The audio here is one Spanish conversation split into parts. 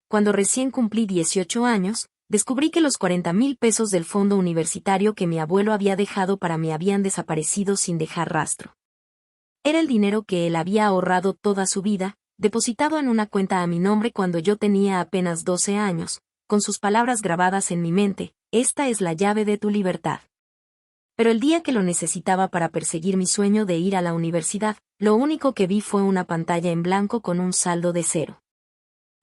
cuando recién cumplí 18 años, descubrí que los 40,000 pesos del fondo universitario que mi abuelo había dejado para mí habían desaparecido sin dejar rastro. Era el dinero que él había ahorrado toda su vida, depositado en una cuenta a mi nombre cuando yo tenía apenas 12 años, con sus palabras grabadas en mi mente: esta es la llave de tu libertad. Pero el día que lo necesitaba para perseguir mi sueño de ir a la universidad, lo único que vi fue una pantalla en blanco con un saldo de 0.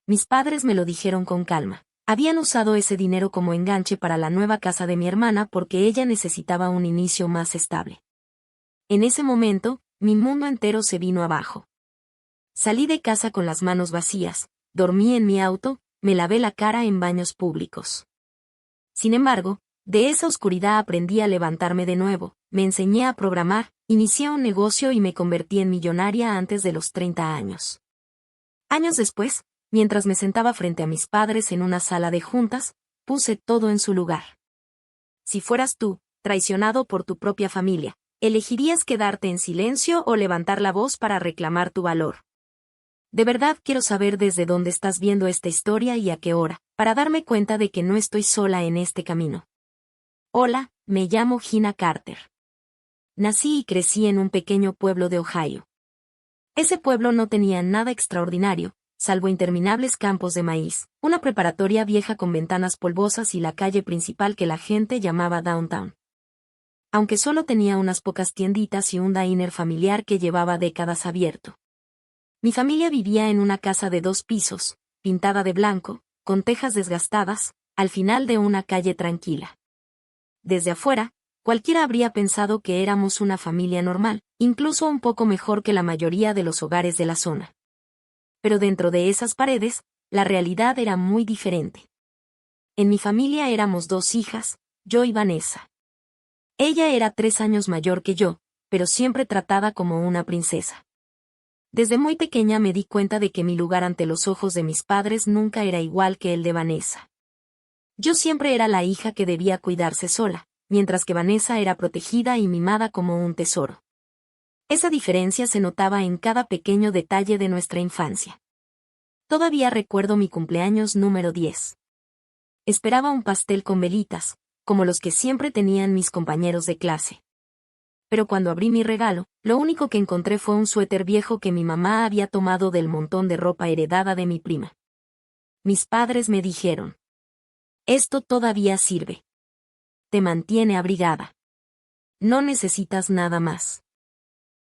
Mis padres me lo dijeron con calma. Habían usado ese dinero como enganche para la nueva casa de mi hermana porque ella necesitaba un inicio más estable. En ese momento, mi mundo entero se vino abajo. Salí de casa con las manos vacías, dormí en mi auto, me lavé la cara en baños públicos. Sin embargo, de esa oscuridad aprendí a levantarme de nuevo, me enseñé a programar, inicié un negocio y me convertí en millonaria antes de los 30 años. Años después, mientras me sentaba frente a mis padres en una sala de juntas, puse todo en su lugar. Si fueras tú, traicionado por tu propia familia, ¿elegirías quedarte en silencio o levantar la voz para reclamar tu valor? De verdad quiero saber desde dónde estás viendo esta historia y a qué hora, para darme cuenta de que no estoy sola en este camino. Hola, me llamo Gina Carter. Nací y crecí en un pequeño pueblo de Ohio. Ese pueblo no tenía nada extraordinario, salvo interminables campos de maíz, una preparatoria vieja con ventanas polvosas y la calle principal que la gente llamaba Downtown. Aunque solo tenía unas pocas tienditas y un diner familiar que llevaba décadas abierto. Mi familia vivía en una casa de 2 pisos, pintada de blanco, con tejas desgastadas, al final de una calle tranquila. Desde afuera, cualquiera habría pensado que éramos una familia normal, incluso un poco mejor que la mayoría de los hogares de la zona. Pero dentro de esas paredes, la realidad era muy diferente. En mi familia éramos 2 hijas, yo y Vanessa. Ella era 3 años mayor que yo, pero siempre tratada como una princesa. Desde muy pequeña me di cuenta de que mi lugar ante los ojos de mis padres nunca era igual que el de Vanessa. Yo siempre era la hija que debía cuidarse sola, mientras que Vanessa era protegida y mimada como un tesoro. Esa diferencia se notaba en cada pequeño detalle de nuestra infancia. Todavía recuerdo mi cumpleaños número 10. Esperaba un pastel con velitas, como los que siempre tenían mis compañeros de clase. Pero cuando abrí mi regalo, lo único que encontré fue un suéter viejo que mi mamá había tomado del montón de ropa heredada de mi prima. Mis padres me dijeron: esto todavía sirve. Te mantiene abrigada. No necesitas nada más.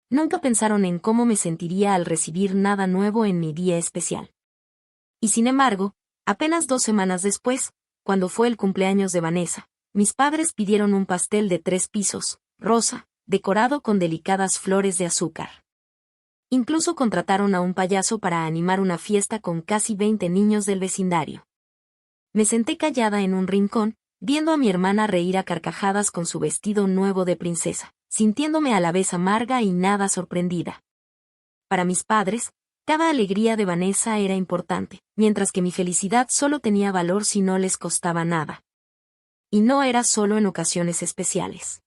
Nunca pensaron en cómo me sentiría al recibir nada nuevo en mi día especial. Y sin embargo, apenas 2 semanas después, cuando fue el cumpleaños de Vanessa, mis padres pidieron un pastel de 3 pisos, rosa, decorado con delicadas flores de azúcar. Incluso contrataron a un payaso para animar una fiesta con casi 20 niños del vecindario. Me senté callada en un rincón, viendo a mi hermana reír a carcajadas con su vestido nuevo de princesa, sintiéndome a la vez amarga y nada sorprendida. Para mis padres, cada alegría de Vanessa era importante, mientras que mi felicidad solo tenía valor si no les costaba nada. Y no era solo en ocasiones especiales.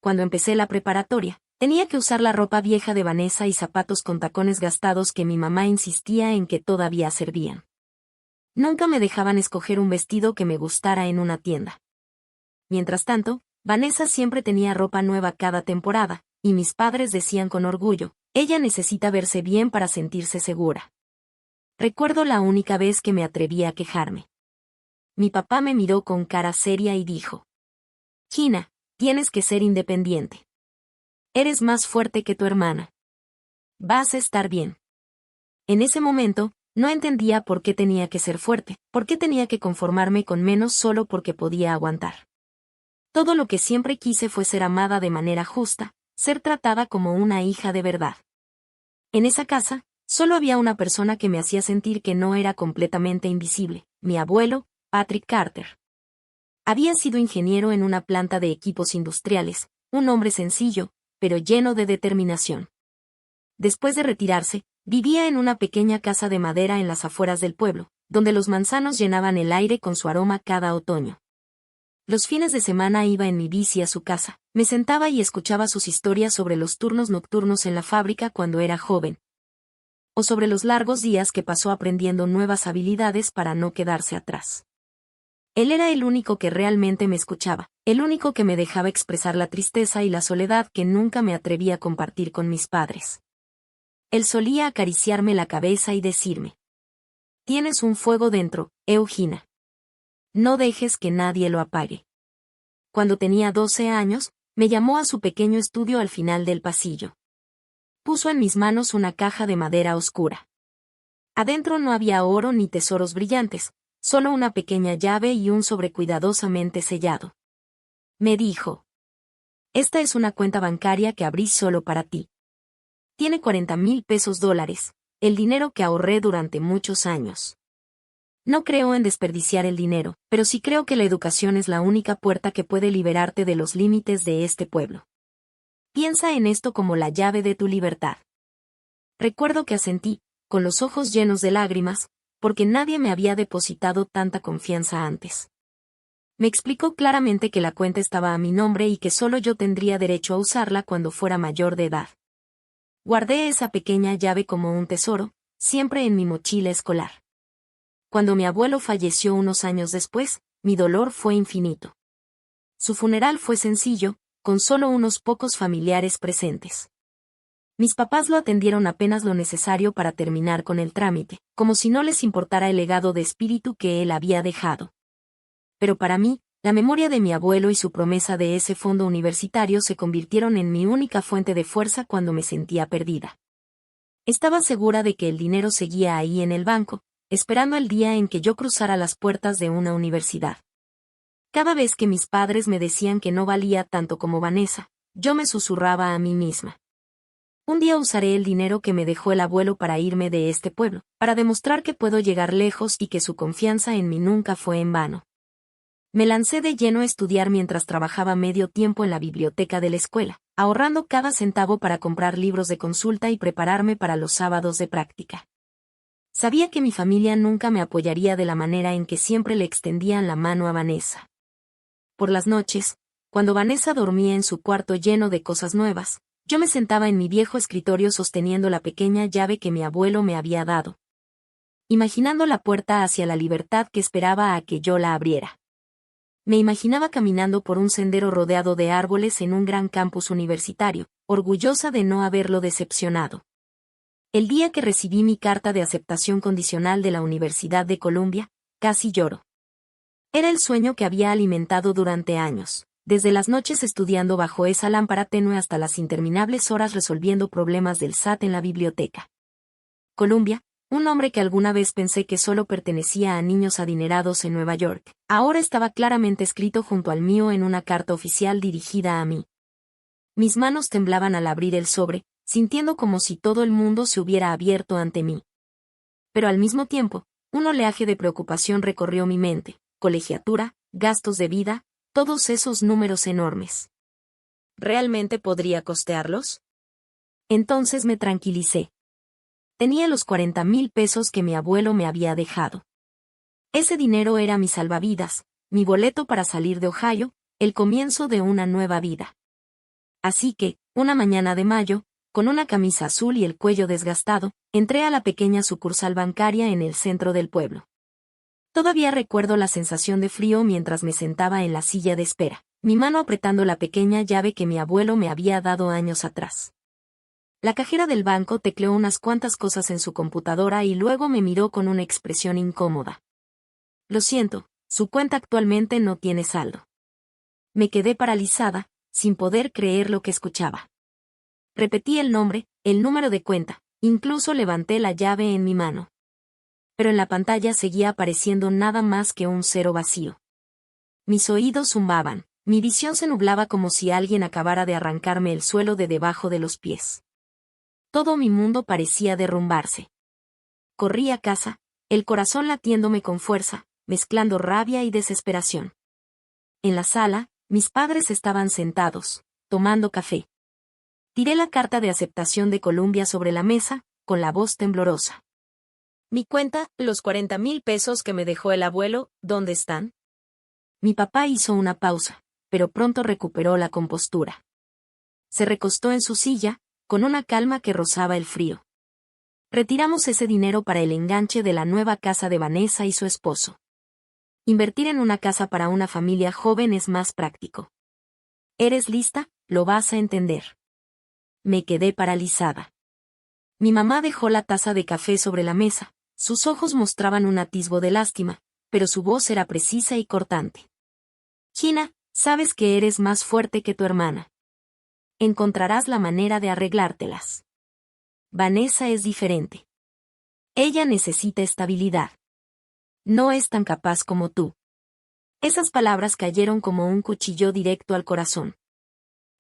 Cuando empecé la preparatoria, tenía que usar la ropa vieja de Vanessa y zapatos con tacones gastados que mi mamá insistía en que todavía servían. Nunca me dejaban escoger un vestido que me gustara en una tienda. Mientras tanto, Vanessa siempre tenía ropa nueva cada temporada, y mis padres decían con orgullo: ella necesita verse bien para sentirse segura. Recuerdo la única vez que me atreví a quejarme. Mi papá me miró con cara seria y dijo: Gina, tienes que ser independiente. Eres más fuerte que tu hermana. Vas a estar bien. En ese momento, no entendía por qué tenía que ser fuerte, por qué tenía que conformarme con menos solo porque podía aguantar. Todo lo que siempre quise fue ser amada de manera justa, ser tratada como una hija de verdad. En esa casa, solo había una persona que me hacía sentir que no era completamente invisible: mi abuelo, Patrick Carter. Había sido ingeniero en una planta de equipos industriales, un hombre sencillo, pero lleno de determinación. Después de retirarse, vivía en una pequeña casa de madera en las afueras del pueblo, donde los manzanos llenaban el aire con su aroma cada otoño. Los fines de semana iba en mi bici a su casa, me sentaba y escuchaba sus historias sobre los turnos nocturnos en la fábrica cuando era joven. o sobre los largos días que pasó aprendiendo nuevas habilidades para no quedarse atrás. Él era el único que realmente me escuchaba, el único que me dejaba expresar la tristeza y la soledad que nunca me atreví a compartir con mis padres. Él solía acariciarme la cabeza y decirme: «Tienes un fuego dentro, Eugenia. No dejes que nadie lo apague». Cuando tenía 12 años, me llamó a su pequeño estudio al final del pasillo. Puso en mis manos una caja de madera oscura. Adentro no había oro ni tesoros brillantes, solo una pequeña llave y un sobre cuidadosamente sellado. Me dijo: «Esta es una cuenta bancaria que abrí solo para ti. Tiene 40,000 pesos dólares, el dinero que ahorré durante muchos años. No creo en desperdiciar el dinero, pero sí creo que la educación es la única puerta que puede liberarte de los límites de este pueblo. Piensa en esto como la llave de tu libertad». Recuerdo que asentí, con los ojos llenos de lágrimas, porque nadie me había depositado tanta confianza antes. Me explicó claramente que la cuenta estaba a mi nombre y que solo yo tendría derecho a usarla cuando fuera mayor de edad. Guardé esa pequeña llave como un tesoro, siempre en mi mochila escolar. Cuando mi abuelo falleció unos años después, mi dolor fue infinito. Su funeral fue sencillo, con solo unos pocos familiares presentes. Mis papás lo atendieron apenas lo necesario para terminar con el trámite, como si no les importara el legado de espíritu que él había dejado. Pero para mí, la memoria de mi abuelo y su promesa de ese fondo universitario se convirtieron en mi única fuente de fuerza cuando me sentía perdida. Estaba segura de que el dinero seguía ahí en el banco, esperando el día en que yo cruzara las puertas de una universidad. Cada vez que mis padres me decían que no valía tanto como Vanessa, yo me susurraba a mí misma: «Un día usaré el dinero que me dejó el abuelo para irme de este pueblo, para demostrar que puedo llegar lejos y que su confianza en mí nunca fue en vano». Me lancé de lleno a estudiar mientras trabajaba medio tiempo en la biblioteca de la escuela, ahorrando cada centavo para comprar libros de consulta y prepararme para los sábados de práctica. Sabía que mi familia nunca me apoyaría de la manera en que siempre le extendían la mano a Vanessa. Por las noches, cuando Vanessa dormía en su cuarto lleno de cosas nuevas, yo me sentaba en mi viejo escritorio sosteniendo la pequeña llave que mi abuelo me había dado, imaginando la puerta hacia la libertad que esperaba a que yo la abriera. Me imaginaba caminando por un sendero rodeado de árboles en un gran campus universitario, orgullosa de no haberlo decepcionado. El día que recibí mi carta de aceptación condicional de la Universidad de Columbia, casi lloro. Era el sueño que había alimentado durante años, desde las noches estudiando bajo esa lámpara tenue hasta las interminables horas resolviendo problemas del SAT en la biblioteca. Columbia, un nombre que alguna vez pensé que solo pertenecía a niños adinerados en Nueva York, ahora estaba claramente escrito junto al mío en una carta oficial dirigida a mí. Mis manos temblaban al abrir el sobre, sintiendo como si todo el mundo se hubiera abierto ante mí. Pero al mismo tiempo, un oleaje de preocupación recorrió mi mente: colegiatura, gastos de vida, todos esos números enormes. ¿Realmente podría costearlos? Entonces me tranquilicé. Tenía los 40,000 pesos que mi abuelo me había dejado. Ese dinero era mi salvavidas, mi boleto para salir de Ohio, el comienzo de una nueva vida. Así que, una mañana de mayo, con una camisa azul y el cuello desgastado, entré a la pequeña sucursal bancaria en el centro del pueblo. Todavía recuerdo la sensación de frío mientras me sentaba en la silla de espera, mi mano apretando la pequeña llave que mi abuelo me había dado años atrás. La cajera del banco tecleó unas cuantas cosas en su computadora y luego me miró con una expresión incómoda. «Lo siento, su cuenta actualmente no tiene saldo». Me quedé paralizada, sin poder creer lo que escuchaba. Repetí el nombre, el número de cuenta, incluso levanté la llave en mi mano. Pero en la pantalla seguía apareciendo nada más que un cero vacío. Mis oídos zumbaban, mi visión se nublaba como si alguien acabara de arrancarme el suelo de debajo de los pies. Todo mi mundo parecía derrumbarse. Corrí a casa, el corazón latiéndome con fuerza, mezclando rabia y desesperación. En la sala, mis padres estaban sentados, tomando café. Tiré la carta de aceptación de Columbia sobre la mesa, con la voz temblorosa. «Mi cuenta, los 40,000 pesos que me dejó el abuelo, ¿dónde están?» Mi papá hizo una pausa, pero pronto recuperó la compostura. Se recostó en su silla, con una calma que rozaba el frío. Retiramos ese dinero para el enganche de la nueva casa de Vanessa y su esposo. Invertir en una casa para una familia joven es más práctico. ¿Eres lista? Lo vas a entender. Me quedé paralizada. Mi mamá dejó la taza de café sobre la mesa, sus ojos mostraban un atisbo de lástima, pero su voz era precisa y cortante. Gina, sabes que eres más fuerte que tu hermana. Encontrarás la manera de arreglártelas. Vanessa es diferente. Ella necesita estabilidad. No es tan capaz como tú. Esas palabras cayeron como un cuchillo directo al corazón.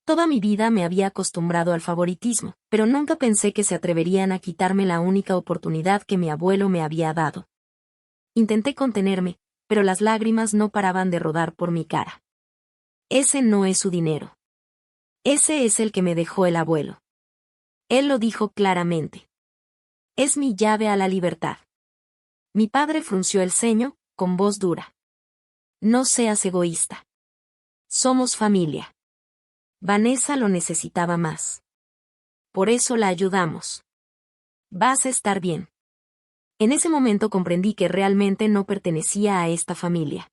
Toda mi vida me había acostumbrado al favoritismo, pero nunca pensé que se atreverían a quitarme la única oportunidad que mi abuelo me había dado. Intenté contenerme, pero las lágrimas no paraban de rodar por mi cara. Ese no es su dinero. Ese es el que me dejó el abuelo. Él lo dijo claramente. Es mi llave a la libertad. Mi padre frunció el ceño, con voz dura. No seas egoísta. Somos familia. Vanessa lo necesitaba más. Por eso la ayudamos. Vas a estar bien. En ese momento comprendí que realmente no pertenecía a esta familia.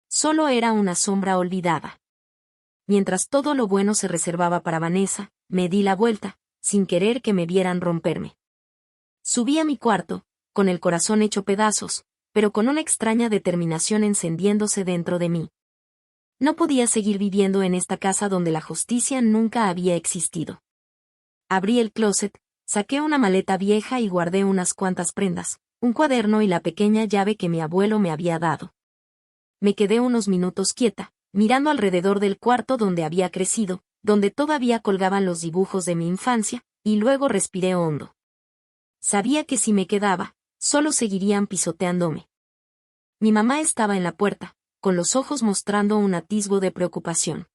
Solo era una sombra olvidada. Mientras todo lo bueno se reservaba para Vanessa, me di la vuelta, sin querer que me vieran romperme. Subí a mi cuarto, con el corazón hecho pedazos, pero con una extraña determinación encendiéndose dentro de mí. No podía seguir viviendo en esta casa donde la justicia nunca había existido. Abrí el closet, saqué una maleta vieja y guardé unas cuantas prendas, un cuaderno y la pequeña llave que mi abuelo me había dado. Me quedé unos minutos quieta, mirando alrededor del cuarto donde había crecido, donde todavía colgaban los dibujos de mi infancia, y luego respiré hondo. Sabía que si me quedaba, solo seguirían pisoteándome. Mi mamá estaba en la puerta, con los ojos mostrando un atisbo de preocupación.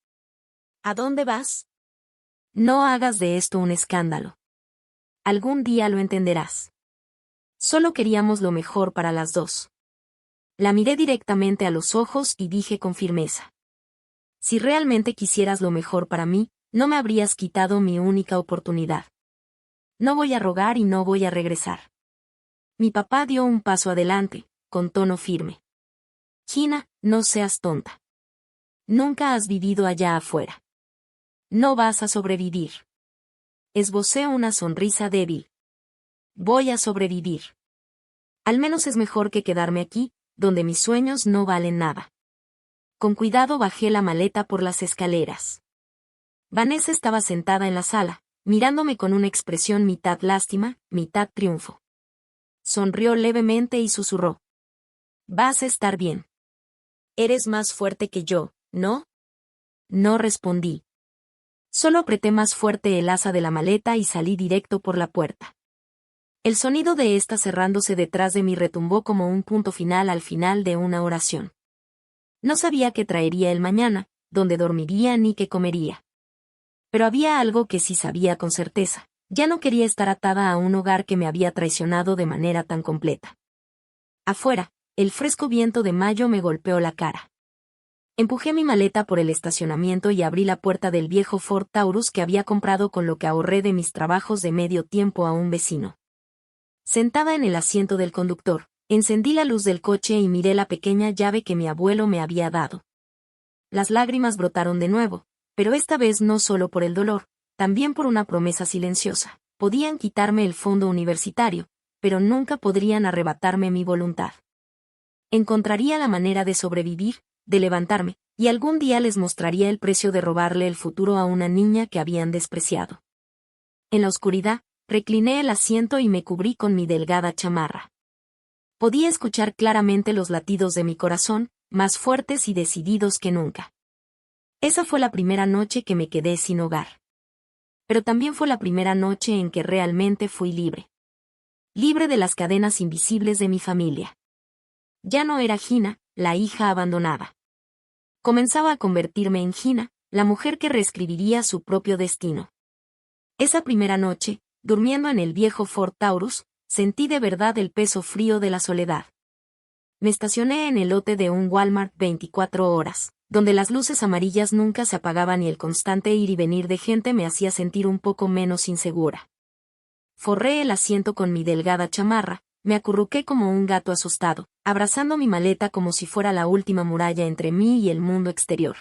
¿A dónde vas? No hagas de esto un escándalo. Algún día lo entenderás. Solo queríamos lo mejor para las dos. La miré directamente a los ojos y dije con firmeza. Si realmente quisieras lo mejor para mí, no me habrías quitado mi única oportunidad. No voy a rogar y no voy a regresar. Mi papá dio un paso adelante, con tono firme. Gina, no seas tonta. Nunca has vivido allá afuera. No vas a sobrevivir. Esbocé una sonrisa débil. Voy a sobrevivir. Al menos es mejor que quedarme aquí, donde mis sueños no valen nada. Con cuidado bajé la maleta por las escaleras. Vanessa estaba sentada en la sala, mirándome con una expresión mitad lástima, mitad triunfo. Sonrió levemente y susurró. Vas a estar bien. Eres más fuerte que yo, ¿no? No respondí. Solo apreté más fuerte el asa de la maleta y salí directo por la puerta. El sonido de esta cerrándose detrás de mí retumbó como un punto final al final de una oración. No sabía qué traería el mañana, dónde dormiría ni qué comería. Pero había algo que sí sabía con certeza. Ya no quería estar atada a un hogar que me había traicionado de manera tan completa. Afuera, el fresco viento de mayo me golpeó la cara. Empujé mi maleta por el estacionamiento y abrí la puerta del viejo Ford Taurus que había comprado con lo que ahorré de mis trabajos de medio tiempo a un vecino. Sentada en el asiento del conductor, encendí la luz del coche y miré la pequeña llave que mi abuelo me había dado. Las lágrimas brotaron de nuevo, pero esta vez no solo por el dolor, también por una promesa silenciosa. Podían quitarme el fondo universitario, pero nunca podrían arrebatarme mi voluntad. Encontraría la manera de sobrevivir, de levantarme, y algún día les mostraría el precio de robarle el futuro a una niña que habían despreciado. En la oscuridad, recliné el asiento y me cubrí con mi delgada chamarra. Podía escuchar claramente los latidos de mi corazón, más fuertes y decididos que nunca. Esa fue la primera noche que me quedé sin hogar. Pero también fue la primera noche en que realmente fui libre. Libre de las cadenas invisibles de mi familia. Ya no era Gina, la hija abandonada. Comenzaba a convertirme en Gina, la mujer que reescribiría su propio destino. Esa primera noche, durmiendo en el viejo Ford Taurus, sentí de verdad el peso frío de la soledad. Me estacioné en el lote de un Walmart 24 horas, donde las luces amarillas nunca se apagaban y el constante ir y venir de gente me hacía sentir un poco menos insegura. forré el asiento con mi delgada chamarra, me acurruqué como un gato asustado, abrazando mi maleta como si fuera la última muralla entre mí y el mundo exterior.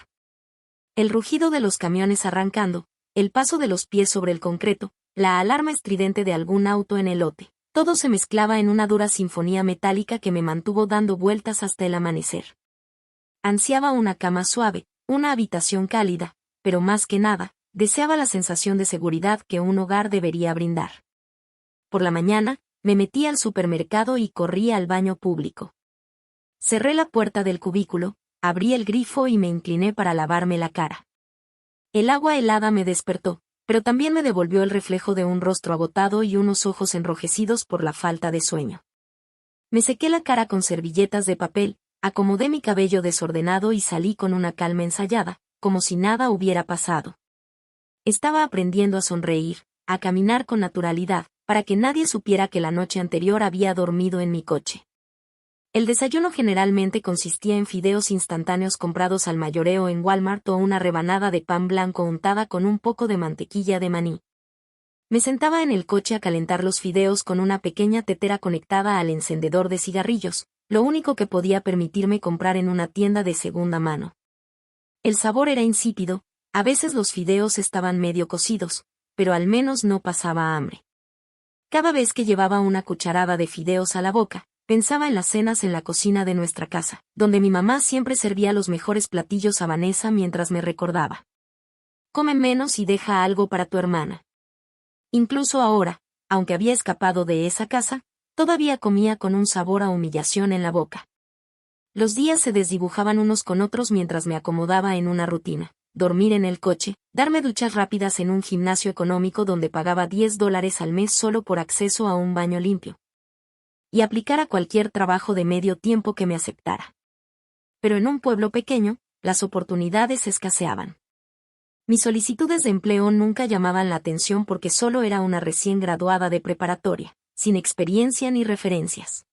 El rugido de los camiones arrancando, el paso de los pies sobre el concreto, la alarma estridente de algún auto en el lote, todo se mezclaba en una dura sinfonía metálica que me mantuvo dando vueltas hasta el amanecer. Ansiaba una cama suave, una habitación cálida, pero más que nada, deseaba la sensación de seguridad que un hogar debería brindar. Por la mañana, me metí al supermercado y corrí al baño público. Cerré la puerta del cubículo, abrí el grifo y me incliné para lavarme la cara. El agua helada me despertó, pero también me devolvió el reflejo de un rostro agotado y unos ojos enrojecidos por la falta de sueño. Me sequé la cara con servilletas de papel, acomodé mi cabello desordenado y salí con una calma ensayada, como si nada hubiera pasado. Estaba aprendiendo a sonreír, a caminar con naturalidad, para que nadie supiera que la noche anterior había dormido en mi coche. El desayuno generalmente consistía en fideos instantáneos comprados al mayoreo en Walmart o una rebanada de pan blanco untada con un poco de mantequilla de maní. Me sentaba en el coche a calentar los fideos con una pequeña tetera conectada al encendedor de cigarrillos, lo único que podía permitirme comprar en una tienda de segunda mano. El sabor era insípido, a veces los fideos estaban medio cocidos, pero al menos no pasaba hambre. Cada vez que llevaba una cucharada de fideos a la boca, pensaba en las cenas en la cocina de nuestra casa, donde mi mamá siempre servía los mejores platillos a Vanessa mientras me recordaba: come menos y deja algo para tu hermana. Incluso ahora, aunque había escapado de esa casa, todavía comía con un sabor a humillación en la boca. Los días se desdibujaban unos con otros mientras me acomodaba en una rutina: dormir en el coche, darme duchas rápidas en un gimnasio económico donde pagaba $10 al mes solo por acceso a un baño limpio, y aplicar a cualquier trabajo de medio tiempo que me aceptara. Pero en un pueblo pequeño, las oportunidades escaseaban. Mis solicitudes de empleo nunca llamaban la atención porque solo era una recién graduada de preparatoria, sin experiencia ni referencias.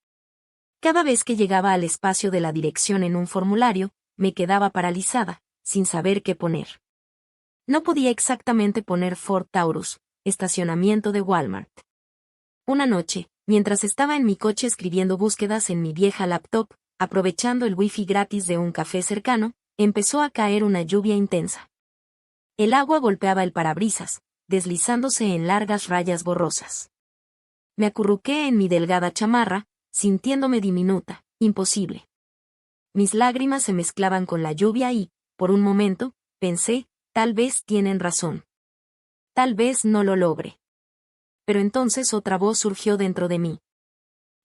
Cada vez que llegaba al espacio de la dirección en un formulario, me quedaba paralizada, sin saber qué poner. No podía exactamente poner Ford Taurus, estacionamiento de Walmart. Una noche, mientras estaba en mi coche escribiendo búsquedas en mi vieja laptop, aprovechando el wifi gratis de un café cercano, empezó a caer una lluvia intensa. El agua golpeaba el parabrisas, deslizándose en largas rayas borrosas. Me acurruqué en mi delgada chamarra, sintiéndome diminuta, imposible. Mis lágrimas se mezclaban con la lluvia y, por un momento, pensé: tal vez tienen razón. Tal vez no lo logre. Pero entonces otra voz surgió dentro de mí.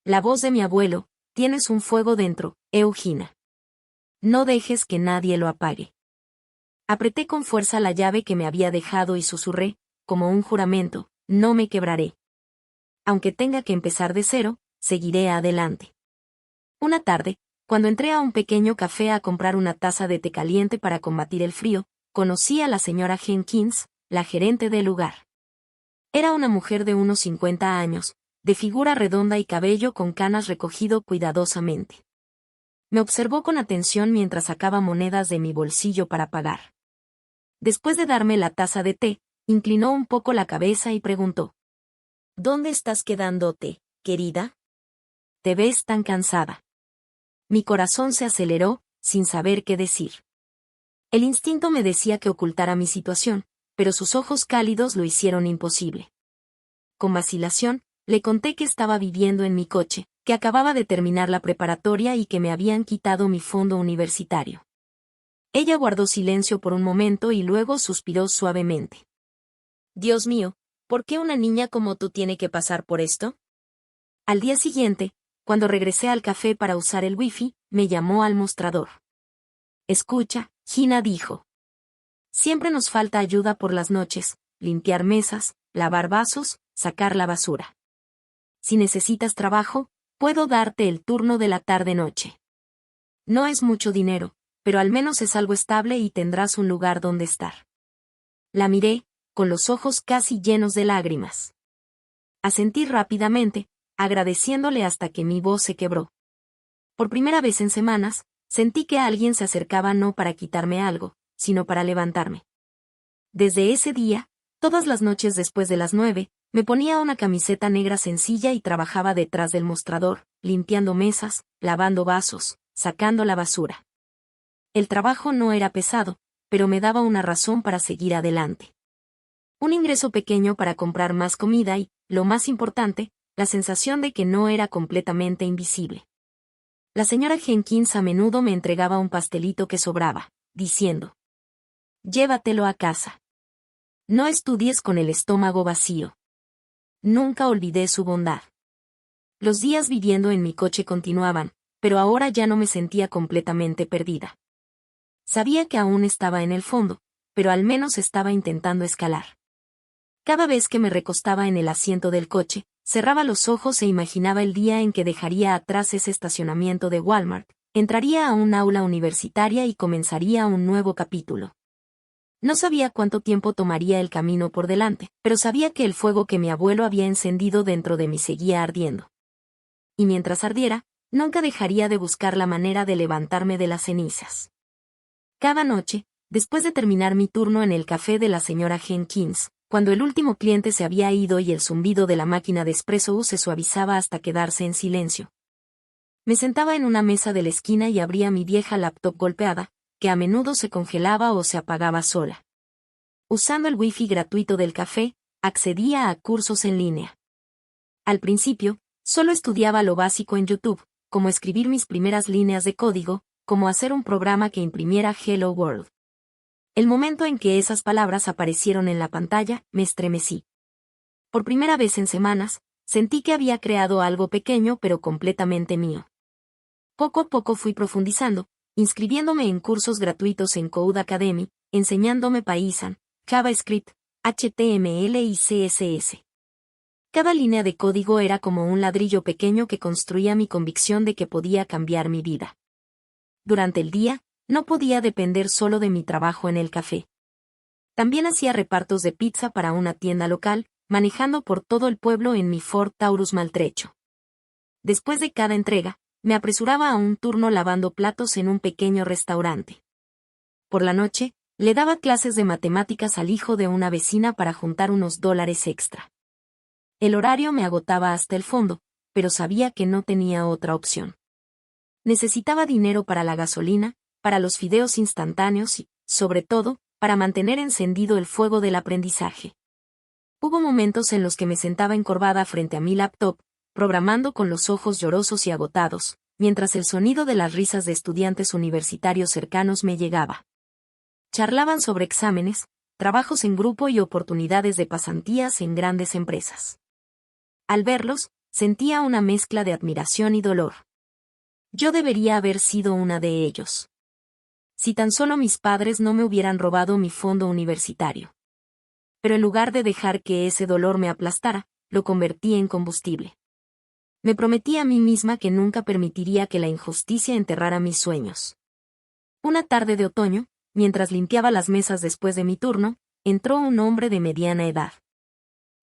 La voz de mi abuelo: tienes un fuego dentro, Eugenia. No dejes que nadie lo apague. Apreté con fuerza la llave que me había dejado y susurré, como un juramento: no me quebraré. Aunque tenga que empezar de cero, seguiré adelante. Una tarde, cuando entré a un pequeño café a comprar una taza de té caliente para combatir el frío, conocí a la señora Jenkins, la gerente del lugar. Era una mujer de unos 50 años, de figura redonda y cabello con canas recogido cuidadosamente. Me observó con atención mientras sacaba monedas de mi bolsillo para pagar. Después de darme la taza de té, inclinó un poco la cabeza y preguntó: ¿dónde estás quedándote, querida? Te ves tan cansada. Mi corazón se aceleró, sin saber qué decir. El instinto me decía que ocultara mi situación, pero sus ojos cálidos lo hicieron imposible. Con vacilación, le conté que estaba viviendo en mi coche, que acababa de terminar la preparatoria y que me habían quitado mi fondo universitario. Ella guardó silencio por un momento y luego suspiró suavemente. Dios mío, ¿por qué una niña como tú tiene que pasar por esto? Al día siguiente, cuando regresé al café para usar el wifi, me llamó al mostrador. Escucha, Gina, dijo. Siempre nos falta ayuda por las noches: limpiar mesas, lavar vasos, sacar la basura. Si necesitas trabajo, puedo darte el turno de la tarde-noche. No es mucho dinero, pero al menos es algo estable y tendrás un lugar donde estar. La miré, con los ojos casi llenos de lágrimas. Asentí rápidamente, agradeciéndole hasta que mi voz se quebró. Por primera vez en semanas, sentí que alguien se acercaba no para quitarme algo, sino para levantarme. Desde ese día, todas las noches después de las 9, Me ponía una camiseta negra sencilla y trabajaba detrás del mostrador, limpiando mesas, lavando vasos, sacando la basura. El trabajo no era pesado, pero me daba una razón para seguir adelante. Un ingreso pequeño para comprar más comida y, lo más importante, la sensación de que no era completamente invisible. La señora Jenkins a menudo me entregaba un pastelito que sobraba, diciendo: «Llévatelo a casa. No estudies con el estómago vacío». Nunca olvidé su bondad. Los días viviendo en mi coche continuaban, pero ahora ya no me sentía completamente perdida. Sabía que aún estaba en el fondo, pero al menos estaba intentando escalar. Cada vez que me recostaba en el asiento del coche, cerraba los ojos e imaginaba el día en que dejaría atrás ese estacionamiento de Walmart, entraría a un aula universitaria y comenzaría un nuevo capítulo. No sabía cuánto tiempo tomaría el camino por delante, pero sabía que el fuego que mi abuelo había encendido dentro de mí seguía ardiendo. Y mientras ardiera, nunca dejaría de buscar la manera de levantarme de las cenizas. Cada noche, después de terminar mi turno en el café de la señora Jenkins, cuando el último cliente se había ido y el zumbido de la máquina de espresso se suavizaba hasta quedarse en silencio, me sentaba en una mesa de la esquina y abría mi vieja laptop golpeada, que a menudo se congelaba o se apagaba sola. Usando el wifi gratuito del café, accedía a cursos en línea. Al principio, solo estudiaba lo básico en YouTube, como escribir mis primeras líneas de código, como hacer un programa que imprimiera Hello World. El momento en que esas palabras aparecieron en la pantalla, me estremecí. Por primera vez en semanas, sentí que había creado algo pequeño pero completamente mío. Poco a poco fui profundizando, inscribiéndome en cursos gratuitos en Codecademy, enseñándome Python, JavaScript, HTML y CSS. Cada línea de código era como un ladrillo pequeño que construía mi convicción de que podía cambiar mi vida. Durante el día, no podía depender solo de mi trabajo en el café. También hacía repartos de pizza para una tienda local, manejando por todo el pueblo en mi Ford Taurus maltrecho. Después de cada entrega, me apresuraba a un turno lavando platos en un pequeño restaurante. Por la noche, le daba clases de matemáticas al hijo de una vecina para juntar unos dólares extra. El horario me agotaba hasta el fondo, pero sabía que no tenía otra opción. Necesitaba dinero para la gasolina, para los fideos instantáneos y, sobre todo, para mantener encendido el fuego del aprendizaje. Hubo momentos en los que me sentaba encorvada frente a mi laptop, programando con los ojos llorosos y agotados, mientras el sonido de las risas de estudiantes universitarios cercanos me llegaba. Charlaban sobre exámenes, trabajos en grupo y oportunidades de pasantías en grandes empresas. Al verlos, sentía una mezcla de admiración y dolor. Yo debería haber sido una de ellos. Si tan solo mis padres no me hubieran robado mi fondo universitario. Pero en lugar de dejar que ese dolor me aplastara, lo convertí en combustible. Me prometí a mí misma que nunca permitiría que la injusticia enterrara mis sueños. Una tarde de otoño, mientras limpiaba las mesas después de mi turno, entró un hombre de mediana edad.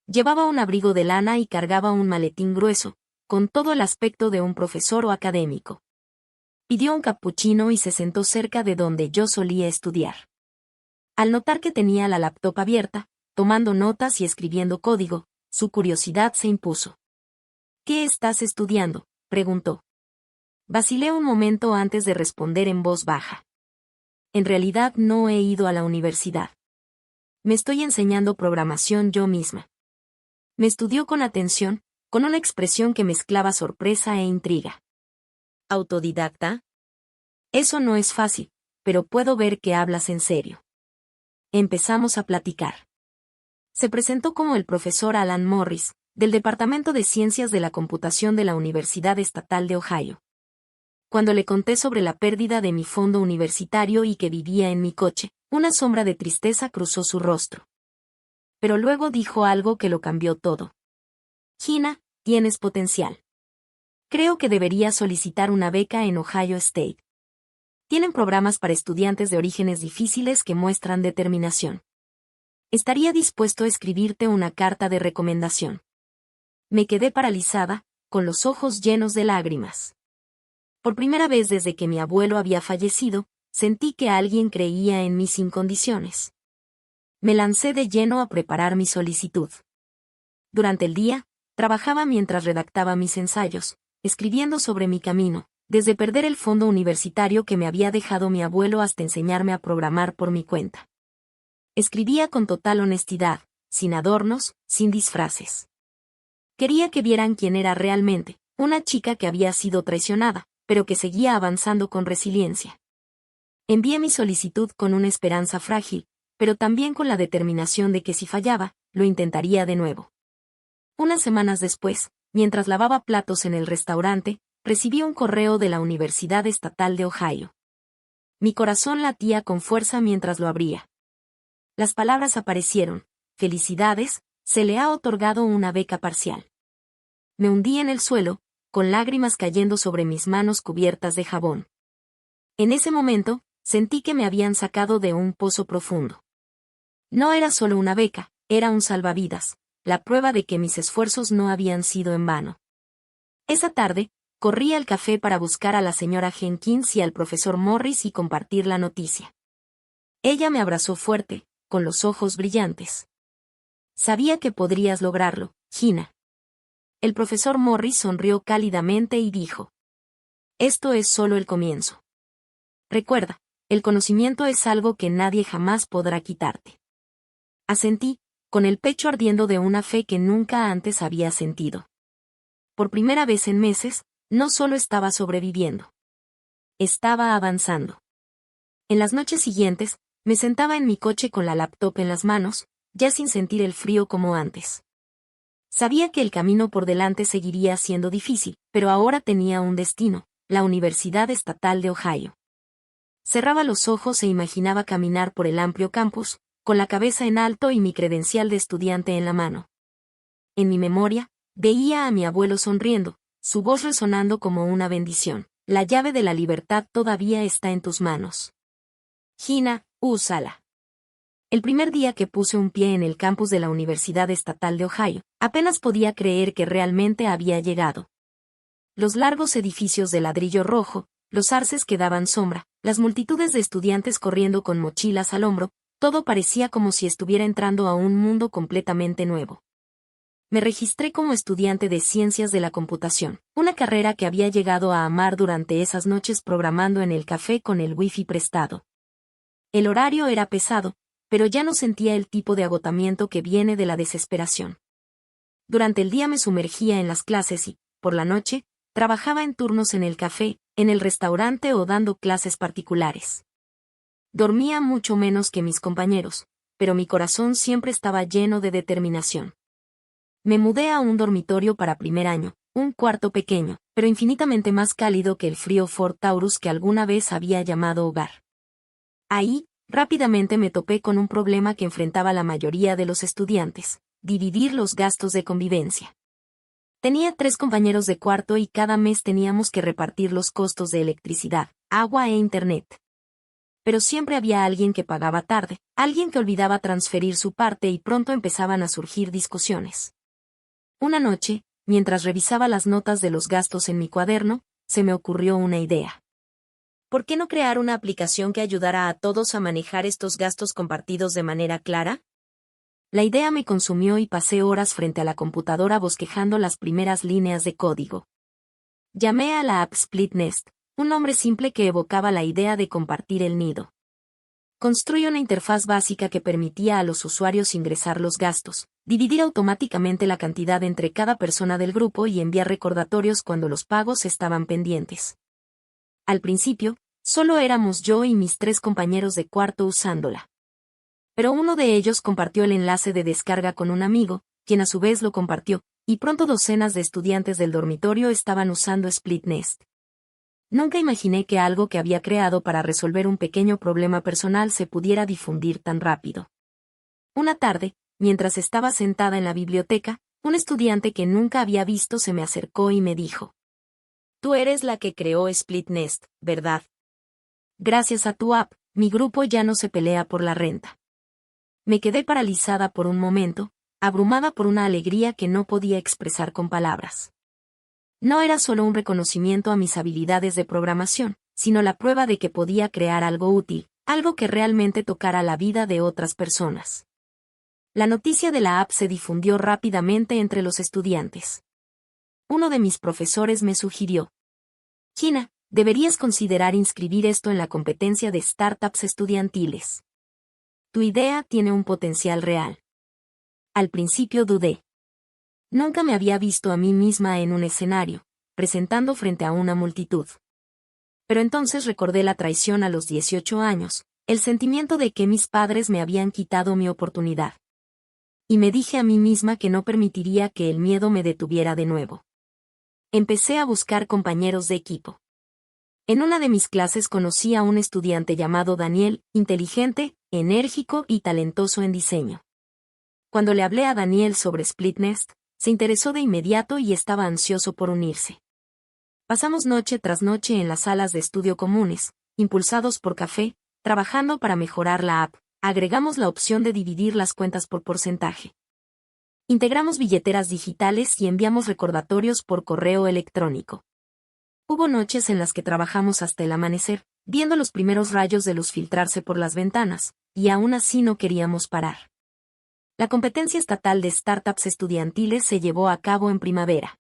Llevaba un abrigo de lana y cargaba un maletín grueso, con todo el aspecto de un profesor o académico. Pidió un cappuccino y se sentó cerca de donde yo solía estudiar. Al notar que tenía la laptop abierta, tomando notas y escribiendo código, su curiosidad se impuso. «¿Qué estás estudiando?», preguntó. Vacilé un momento antes de responder en voz baja. En realidad no he ido a la universidad. Me estoy enseñando programación yo misma. Me estudió con atención, con una expresión que mezclaba sorpresa e intriga. ¿Autodidacta? Eso no es fácil, pero puedo ver que hablas en serio. Empezamos a platicar. Se presentó como el profesor Alan Morris, del Departamento de Ciencias de la Computación de la Universidad Estatal de Ohio. Cuando le conté sobre la pérdida de mi fondo universitario y que vivía en mi coche, una sombra de tristeza cruzó su rostro. Pero luego dijo algo que lo cambió todo. «Gina, tienes potencial. Creo que deberías solicitar una beca en Ohio State. Tienen programas para estudiantes de orígenes difíciles que muestran determinación. Estaría dispuesto a escribirte una carta de recomendación». Me quedé paralizada, con los ojos llenos de lágrimas. Por primera vez desde que mi abuelo había fallecido, sentí que alguien creía en mí sin condiciones. Me lancé de lleno a preparar mi solicitud. Durante el día, trabajaba mientras redactaba mis ensayos, escribiendo sobre mi camino, desde perder el fondo universitario que me había dejado mi abuelo hasta enseñarme a programar por mi cuenta. Escribía con total honestidad, sin adornos, sin disfraces. Quería que vieran quién era realmente, una chica que había sido traicionada, pero que seguía avanzando con resiliencia. Envié mi solicitud con una esperanza frágil, pero también con la determinación de que si fallaba, lo intentaría de nuevo. Unas semanas después, mientras lavaba platos en el restaurante, recibí un correo de la Universidad Estatal de Ohio. Mi corazón latía con fuerza mientras lo abría. Las palabras aparecieron: «Felicidades, se le ha otorgado una beca parcial». Me hundí en el suelo, con lágrimas cayendo sobre mis manos cubiertas de jabón. En ese momento, sentí que me habían sacado de un pozo profundo. No era solo una beca, era un salvavidas, la prueba de que mis esfuerzos no habían sido en vano. Esa tarde, corrí al café para buscar a la señora Jenkins y al profesor Morris y compartir la noticia. Ella me abrazó fuerte, con los ojos brillantes. «Sabía que podrías lograrlo, Gina». El profesor Morris sonrió cálidamente y dijo: «Esto es solo el comienzo. Recuerda, el conocimiento es algo que nadie jamás podrá quitarte». Asentí, con el pecho ardiendo de una fe que nunca antes había sentido. Por primera vez en meses, no solo estaba sobreviviendo. Estaba avanzando. En las noches siguientes, me sentaba en mi coche con la laptop en las manos, ya sin sentir el frío como antes. Sabía que el camino por delante seguiría siendo difícil, pero ahora tenía un destino: la Universidad Estatal de Ohio. Cerraba los ojos e imaginaba caminar por el amplio campus, con la cabeza en alto y mi credencial de estudiante en la mano. En mi memoria, veía a mi abuelo sonriendo, su voz resonando como una bendición: «La llave de la libertad todavía está en tus manos. Gina, úsala». El primer día que puse un pie en el campus de la Universidad Estatal de Ohio, apenas podía creer que realmente había llegado. Los largos edificios de ladrillo rojo, los arces que daban sombra, las multitudes de estudiantes corriendo con mochilas al hombro, todo parecía como si estuviera entrando a un mundo completamente nuevo. Me registré como estudiante de Ciencias de la Computación, una carrera que había llegado a amar durante esas noches programando en el café con el wifi prestado. El horario era pesado, pero ya no sentía el tipo de agotamiento que viene de la desesperación. Durante el día me sumergía en las clases y, por la noche, trabajaba en turnos en el café, en el restaurante o dando clases particulares. Dormía mucho menos que mis compañeros, pero mi corazón siempre estaba lleno de determinación. Me mudé a un dormitorio para primer año, un cuarto pequeño, pero infinitamente más cálido que el frío Fort Taurus que alguna vez había llamado hogar. Ahí, rápidamente me topé con un problema que enfrentaba la mayoría de los estudiantes: dividir los gastos de convivencia. Tenía 3 compañeros de cuarto y cada mes teníamos que repartir los costos de electricidad, agua e internet. Pero siempre había alguien que pagaba tarde, alguien que olvidaba transferir su parte y pronto empezaban a surgir discusiones. Una noche, mientras revisaba las notas de los gastos en mi cuaderno, se me ocurrió una idea. ¿Por qué no crear una aplicación que ayudara a todos a manejar estos gastos compartidos de manera clara? La idea me consumió y pasé horas frente a la computadora bosquejando las primeras líneas de código. Llamé a la app Split Nest, un nombre simple que evocaba la idea de compartir el nido. Construí una interfaz básica que permitía a los usuarios ingresar los gastos, dividir automáticamente la cantidad entre cada persona del grupo y enviar recordatorios cuando los pagos estaban pendientes. Al principio, solo éramos yo y mis 3 compañeros de cuarto usándola. Pero uno de ellos compartió el enlace de descarga con un amigo, quien a su vez lo compartió, y pronto docenas de estudiantes del dormitorio estaban usando Split Nest. Nunca imaginé que algo que había creado para resolver un pequeño problema personal se pudiera difundir tan rápido. Una tarde, mientras estaba sentada en la biblioteca, un estudiante que nunca había visto se me acercó y me dijo: «Tú eres la que creó Split Nest, ¿verdad? Gracias a tu app, mi grupo ya no se pelea por la renta». Me quedé paralizada por un momento, abrumada por una alegría que no podía expresar con palabras. No era solo un reconocimiento a mis habilidades de programación, sino la prueba de que podía crear algo útil, algo que realmente tocara la vida de otras personas. La noticia de la app se difundió rápidamente entre los estudiantes. Uno de mis profesores me sugirió: Gina, deberías considerar inscribir esto en la competencia de startups estudiantiles. Tu idea tiene un potencial real. Al principio dudé. Nunca me había visto a mí misma en un escenario, presentando frente a una multitud. Pero entonces recordé la traición a los 18 años, el sentimiento de que mis padres me habían quitado mi oportunidad. Y me dije a mí misma que no permitiría que el miedo me detuviera de nuevo. Empecé a buscar compañeros de equipo. En una de mis clases conocí a un estudiante llamado Daniel, inteligente, enérgico y talentoso en diseño. Cuando le hablé a Daniel sobre Splitnest, se interesó de inmediato y estaba ansioso por unirse. Pasamos noche tras noche en las salas de estudio comunes, impulsados por café, trabajando para mejorar la app. Agregamos la opción de dividir las cuentas por porcentaje. Integramos billeteras digitales y enviamos recordatorios por correo electrónico. Hubo noches en las que trabajamos hasta el amanecer, viendo los primeros rayos de luz filtrarse por las ventanas, y aún así no queríamos parar. La competencia estatal de startups estudiantiles se llevó a cabo en primavera.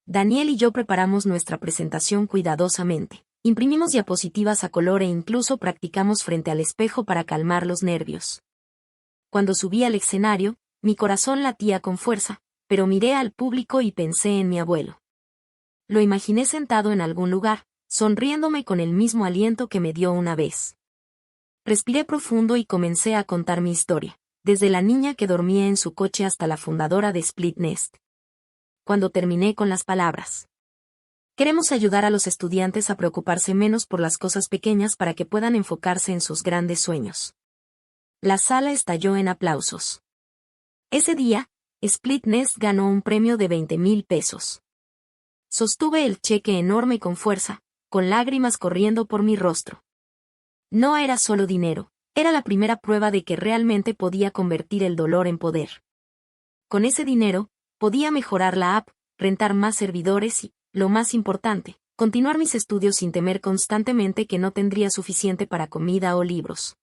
Daniel y yo preparamos nuestra presentación cuidadosamente. Imprimimos diapositivas a color e incluso practicamos frente al espejo para calmar los nervios. Cuando subí al escenario, mi corazón latía con fuerza, pero miré al público y pensé en mi abuelo. Lo imaginé sentado en algún lugar, sonriéndome con el mismo aliento que me dio una vez. Respiré profundo y comencé a contar mi historia, desde la niña que dormía en su coche hasta la fundadora de Splitnest. Cuando terminé con las palabras: queremos ayudar a los estudiantes a preocuparse menos por las cosas pequeñas para que puedan enfocarse en sus grandes sueños. La sala estalló en aplausos. Ese día, Splitnest ganó un premio de 20,000 pesos. Sostuve el cheque enorme con fuerza, con lágrimas corriendo por mi rostro. No era solo dinero, era la primera prueba de que realmente podía convertir el dolor en poder. Con ese dinero, podía mejorar la app, rentar más servidores y, lo más importante, continuar mis estudios sin temer constantemente que no tendría suficiente para comida o libros.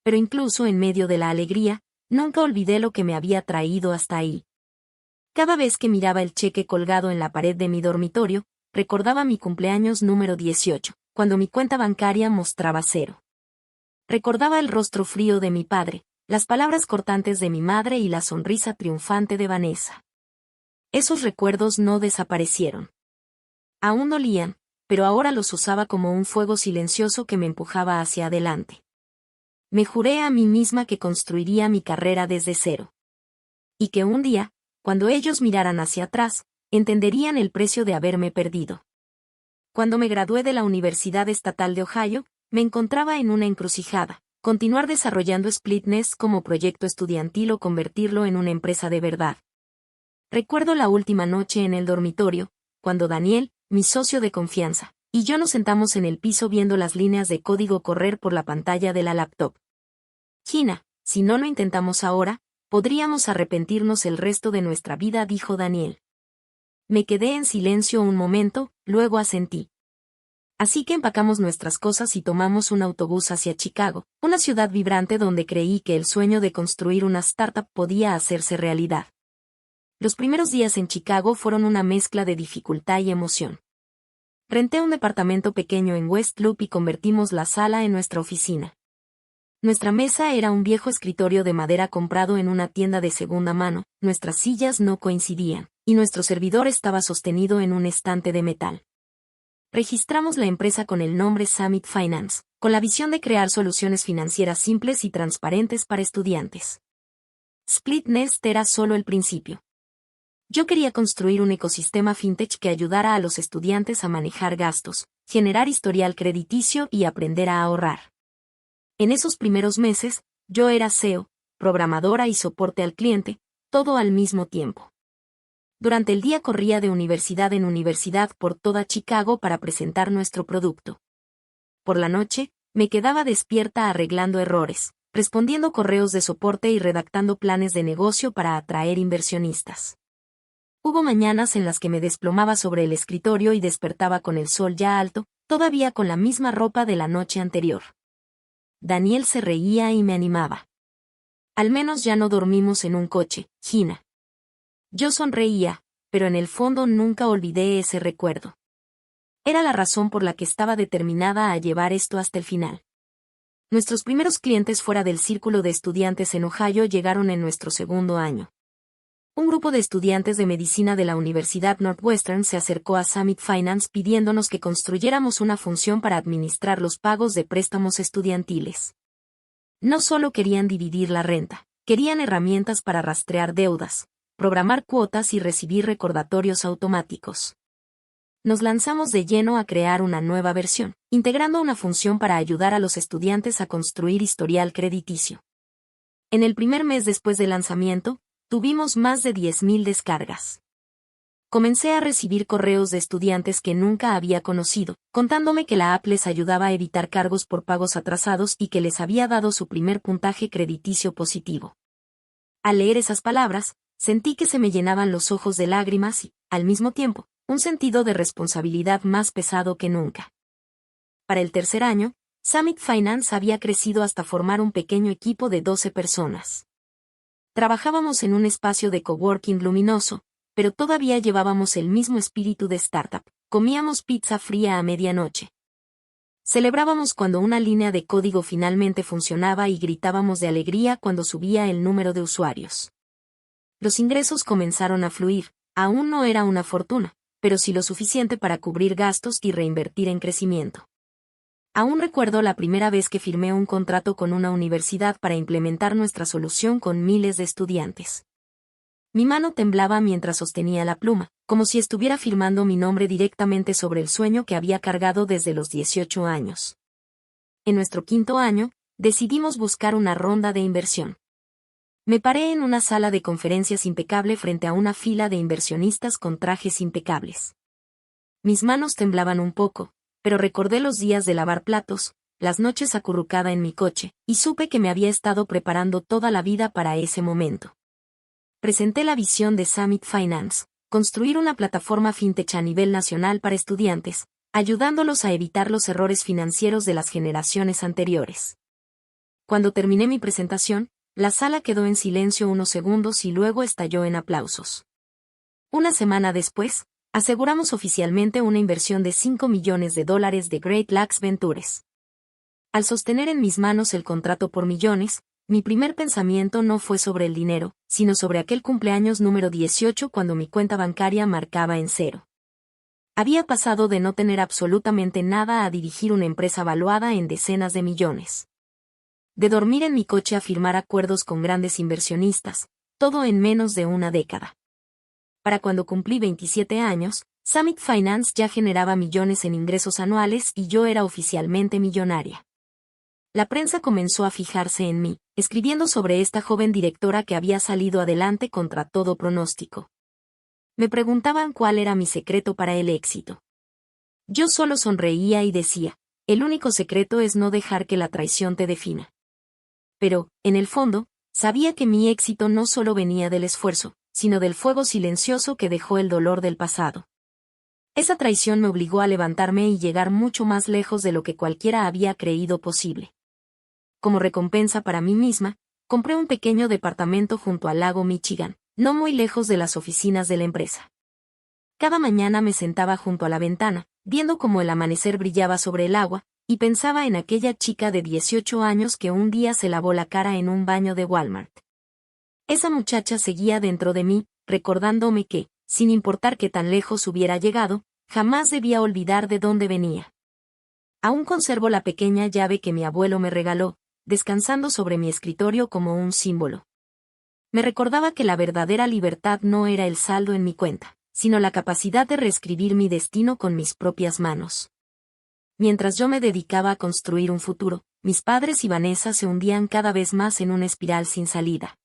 Pero incluso en medio de la alegría, nunca olvidé lo que me había traído hasta ahí. Cada vez que miraba el cheque colgado en la pared de mi dormitorio, recordaba mi cumpleaños número 18, cuando mi cuenta bancaria mostraba 0. Recordaba el rostro frío de mi padre, las palabras cortantes de mi madre y la sonrisa triunfante de Vanessa. Esos recuerdos no desaparecieron. Aún dolían, pero ahora los usaba como un fuego silencioso que me empujaba hacia adelante. Me juré a mí misma que construiría mi carrera desde cero. Y que un día, cuando ellos miraran hacia atrás, entenderían el precio de haberme perdido. Cuando me gradué de la Universidad Estatal de Ohio, me encontraba en una encrucijada: continuar desarrollando Splitnest como proyecto estudiantil o convertirlo en una empresa de verdad. Recuerdo la última noche en el dormitorio, cuando Daniel, mi socio de confianza, y yo nos sentamos en el piso viendo las líneas de código correr por la pantalla de la laptop. Gina, si no lo intentamos ahora, podríamos arrepentirnos el resto de nuestra vida, dijo Daniel. Me quedé en silencio un momento, luego asentí. Así que empacamos nuestras cosas y tomamos un autobús hacia Chicago, una ciudad vibrante donde creí que el sueño de construir una startup podía hacerse realidad. Los primeros días en Chicago fueron una mezcla de dificultad y emoción. Renté un departamento pequeño en West Loop y convertimos la sala en nuestra oficina. Nuestra mesa era un viejo escritorio de madera comprado en una tienda de segunda mano, nuestras sillas no coincidían, y nuestro servidor estaba sostenido en un estante de metal. Registramos la empresa con el nombre Summit Finance, con la visión de crear soluciones financieras simples y transparentes para estudiantes. Splitnest era solo el principio. Yo quería construir un ecosistema fintech que ayudara a los estudiantes a manejar gastos, generar historial crediticio y aprender a ahorrar. En esos primeros meses, yo era SEO, programadora y soporte al cliente, todo al mismo tiempo. Durante el día corría de universidad en universidad por toda Chicago para presentar nuestro producto. Por la noche, me quedaba despierta arreglando errores, respondiendo correos de soporte y redactando planes de negocio para atraer inversionistas. Hubo mañanas en las que me desplomaba sobre el escritorio y despertaba con el sol ya alto, todavía con la misma ropa de la noche anterior. Daniel se reía y me animaba. Al menos ya no dormimos en un coche, Gina. Yo sonreía, pero en el fondo nunca olvidé ese recuerdo. Era la razón por la que estaba determinada a llevar esto hasta el final. Nuestros primeros clientes fuera del círculo de estudiantes en Ohio llegaron en nuestro segundo año. Un grupo de estudiantes de medicina de la Universidad Northwestern se acercó a Summit Finance pidiéndonos que construyéramos una función para administrar los pagos de préstamos estudiantiles. No solo querían dividir la renta, querían herramientas para rastrear deudas, programar cuotas y recibir recordatorios automáticos. Nos lanzamos de lleno a crear una nueva versión, integrando una función para ayudar a los estudiantes a construir historial crediticio. En el primer mes después del lanzamiento, tuvimos más de 10,000 descargas. Comencé a recibir correos de estudiantes que nunca había conocido, contándome que la app les ayudaba a evitar cargos por pagos atrasados y que les había dado su primer puntaje crediticio positivo. Al leer esas palabras, sentí que se me llenaban los ojos de lágrimas y, al mismo tiempo, un sentido de responsabilidad más pesado que nunca. Para el tercer año, Summit Finance había crecido hasta formar un pequeño equipo de 12 personas. Trabajábamos en un espacio de coworking luminoso, pero todavía llevábamos el mismo espíritu de startup. Comíamos pizza fría a medianoche. Celebrábamos cuando una línea de código finalmente funcionaba y gritábamos de alegría cuando subía el número de usuarios. Los ingresos comenzaron a fluir, aún no era una fortuna, pero sí lo suficiente para cubrir gastos y reinvertir en crecimiento. Aún recuerdo la primera vez que firmé un contrato con una universidad para implementar nuestra solución con miles de estudiantes. Mi mano temblaba mientras sostenía la pluma, como si estuviera firmando mi nombre directamente sobre el sueño que había cargado desde los 18 años. En nuestro quinto año, decidimos buscar una ronda de inversión. Me paré en una sala de conferencias impecable frente a una fila de inversionistas con trajes impecables. Mis manos temblaban un poco, pero recordé los días de lavar platos, las noches acurrucada en mi coche, y supe que me había estado preparando toda la vida para ese momento. Presenté la visión de Summit Finance, construir una plataforma fintech a nivel nacional para estudiantes, ayudándolos a evitar los errores financieros de las generaciones anteriores. Cuando terminé mi presentación, la sala quedó en silencio unos segundos y luego estalló en aplausos. Una semana después, aseguramos oficialmente una inversión de $5 millones de Great Lakes Ventures. Al sostener en mis manos el contrato por millones, mi primer pensamiento no fue sobre el dinero, sino sobre aquel cumpleaños número 18 cuando mi cuenta bancaria marcaba en cero. Había pasado de no tener absolutamente nada a dirigir una empresa valuada en decenas de millones. De dormir en mi coche a firmar acuerdos con grandes inversionistas, todo en menos de una década. Para cuando cumplí 27 años, Summit Finance ya generaba millones en ingresos anuales y yo era oficialmente millonaria. La prensa comenzó a fijarse en mí, escribiendo sobre esta joven directora que había salido adelante contra todo pronóstico. Me preguntaban cuál era mi secreto para el éxito. Yo solo sonreía y decía, el único secreto es no dejar que la traición te defina. Pero, en el fondo, sabía que mi éxito no solo venía del esfuerzo, sino del fuego silencioso que dejó el dolor del pasado. Esa traición me obligó a levantarme y llegar mucho más lejos de lo que cualquiera había creído posible. Como recompensa para mí misma, compré un pequeño departamento junto al lago Michigan, no muy lejos de las oficinas de la empresa. Cada mañana me sentaba junto a la ventana, viendo cómo el amanecer brillaba sobre el agua, y pensaba en aquella chica de 18 años que un día se lavó la cara en un baño de Walmart. Esa muchacha seguía dentro de mí, recordándome que, sin importar qué tan lejos hubiera llegado, jamás debía olvidar de dónde venía. Aún conservo la pequeña llave que mi abuelo me regaló, descansando sobre mi escritorio como un símbolo. Me recordaba que la verdadera libertad no era el saldo en mi cuenta, sino la capacidad de reescribir mi destino con mis propias manos. Mientras yo me dedicaba a construir un futuro, mis padres y Vanessa se hundían cada vez más en una espiral sin salida.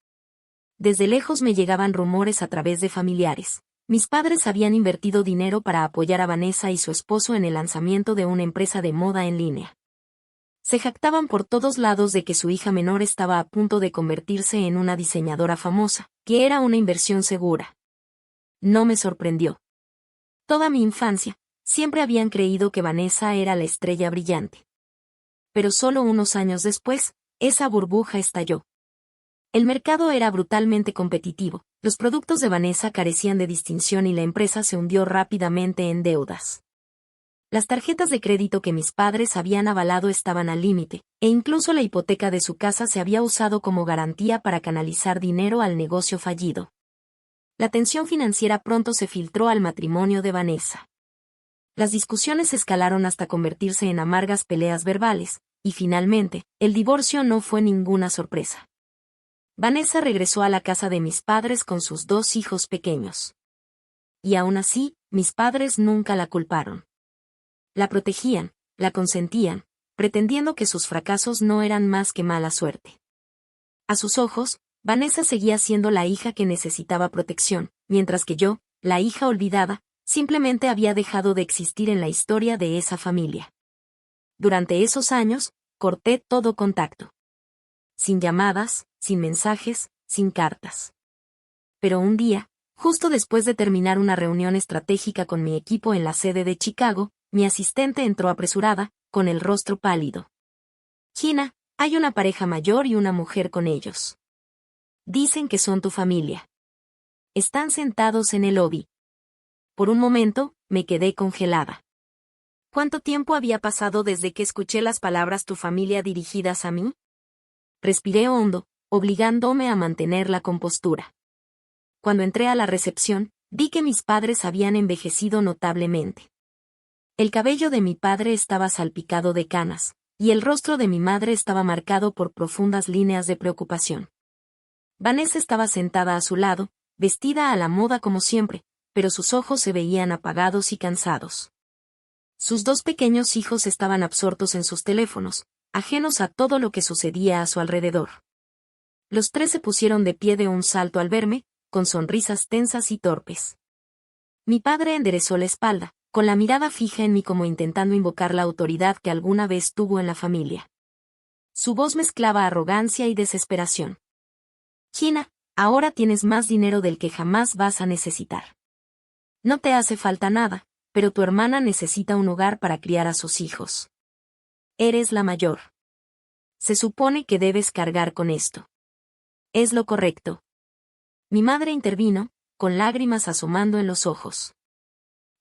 Desde lejos me llegaban rumores a través de familiares. Mis padres habían invertido dinero para apoyar a Vanessa y su esposo en el lanzamiento de una empresa de moda en línea. Se jactaban por todos lados de que su hija menor estaba a punto de convertirse en una diseñadora famosa, que era una inversión segura. No me sorprendió. Toda mi infancia, siempre habían creído que Vanessa era la estrella brillante. Pero solo unos años después, esa burbuja estalló. El mercado era brutalmente competitivo, los productos de Vanessa carecían de distinción y la empresa se hundió rápidamente en deudas. Las tarjetas de crédito que mis padres habían avalado estaban al límite, e incluso la hipoteca de su casa se había usado como garantía para canalizar dinero al negocio fallido. La tensión financiera pronto se filtró al matrimonio de Vanessa. Las discusiones escalaron hasta convertirse en amargas peleas verbales, y finalmente, el divorcio no fue ninguna sorpresa. Vanessa regresó a la casa de mis padres con sus 2 hijos pequeños. Y aún así, mis padres nunca la culparon. La protegían, la consentían, pretendiendo que sus fracasos no eran más que mala suerte. A sus ojos, Vanessa seguía siendo la hija que necesitaba protección, mientras que yo, la hija olvidada, simplemente había dejado de existir en la historia de esa familia. Durante esos años, corté todo contacto. Sin llamadas, sin mensajes, sin cartas. Pero un día, justo después de terminar una reunión estratégica con mi equipo en la sede de Chicago, mi asistente entró apresurada, con el rostro pálido. Gina, hay una pareja mayor y una mujer con ellos. Dicen que son tu familia. Están sentados en el lobby. Por un momento, me quedé congelada. ¿Cuánto tiempo había pasado desde que escuché las palabras tu familia dirigidas a mí? Respiré hondo, obligándome a mantener la compostura. Cuando entré a la recepción, vi que mis padres habían envejecido notablemente. El cabello de mi padre estaba salpicado de canas, y el rostro de mi madre estaba marcado por profundas líneas de preocupación. Vanessa estaba sentada a su lado, vestida a la moda como siempre, pero sus ojos se veían apagados y cansados. Sus 2 pequeños hijos estaban absortos en sus teléfonos, ajenos a todo lo que sucedía a su alrededor. Los 3 se pusieron de pie de un salto al verme, con sonrisas tensas y torpes. Mi padre enderezó la espalda, con la mirada fija en mí como intentando invocar la autoridad que alguna vez tuvo en la familia. Su voz mezclaba arrogancia y desesperación. Gina, ahora tienes más dinero del que jamás vas a necesitar. No te hace falta nada, pero tu hermana necesita un hogar para criar a sus hijos. Eres la mayor. Se supone que debes cargar con esto. Es lo correcto. Mi madre intervino, con lágrimas asomando en los ojos.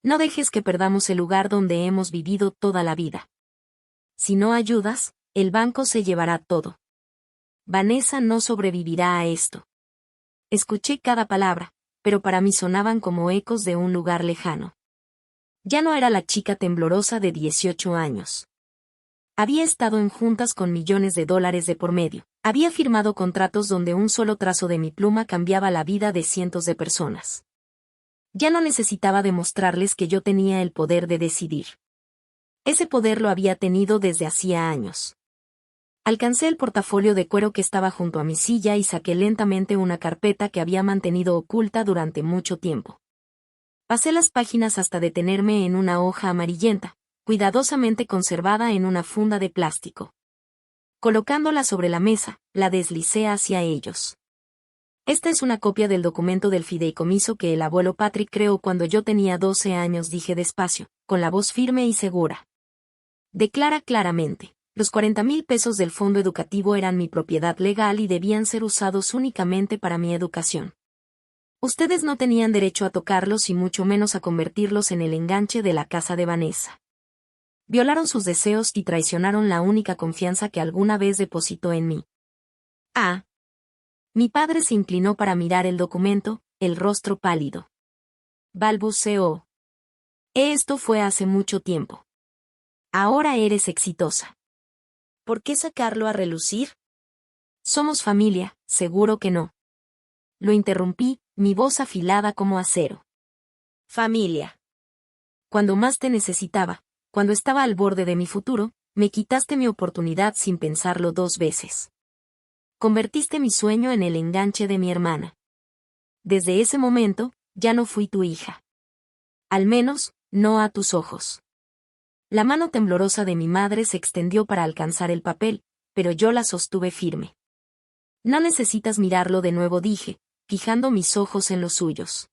No dejes que perdamos el lugar donde hemos vivido toda la vida. Si no ayudas, el banco se llevará todo. Vanessa no sobrevivirá a esto. Escuché cada palabra, pero para mí sonaban como ecos de un lugar lejano. Ya no era la chica temblorosa de 18 años. Había estado en juntas con millones de dólares de por medio. Había firmado contratos donde un solo trazo de mi pluma cambiaba la vida de cientos de personas. Ya no necesitaba demostrarles que yo tenía el poder de decidir. Ese poder lo había tenido desde hacía años. Alcancé el portafolio de cuero que estaba junto a mi silla y saqué lentamente una carpeta que había mantenido oculta durante mucho tiempo. Pasé las páginas hasta detenerme en una hoja amarillenta, cuidadosamente conservada en una funda de plástico. Colocándola sobre la mesa, la deslicé hacia ellos. Esta es una copia del documento del fideicomiso que el abuelo Patrick creó cuando yo tenía 12 años, dije despacio, con la voz firme y segura. Declara claramente, los 40,000 pesos del fondo educativo eran mi propiedad legal y debían ser usados únicamente para mi educación. Ustedes no tenían derecho a tocarlos y mucho menos a convertirlos en el enganche de la casa de Vanessa. Violaron sus deseos y traicionaron la única confianza que alguna vez depositó en mí. Ah. Mi padre se inclinó para mirar el documento, el rostro pálido. Balbuceó. Esto fue hace mucho tiempo. Ahora eres exitosa. ¿Por qué sacarlo a relucir? Somos familia, seguro que no. Lo interrumpí, mi voz afilada como acero. Familia. Cuando más te necesitaba, cuando estaba al borde de mi futuro, me quitaste mi oportunidad sin pensarlo 2 veces. Convertiste mi sueño en el enganche de mi hermana. Desde ese momento, ya no fui tu hija. Al menos, no a tus ojos. La mano temblorosa de mi madre se extendió para alcanzar el papel, pero yo la sostuve firme. No necesitas mirarlo de nuevo, dije, fijando mis ojos en los suyos.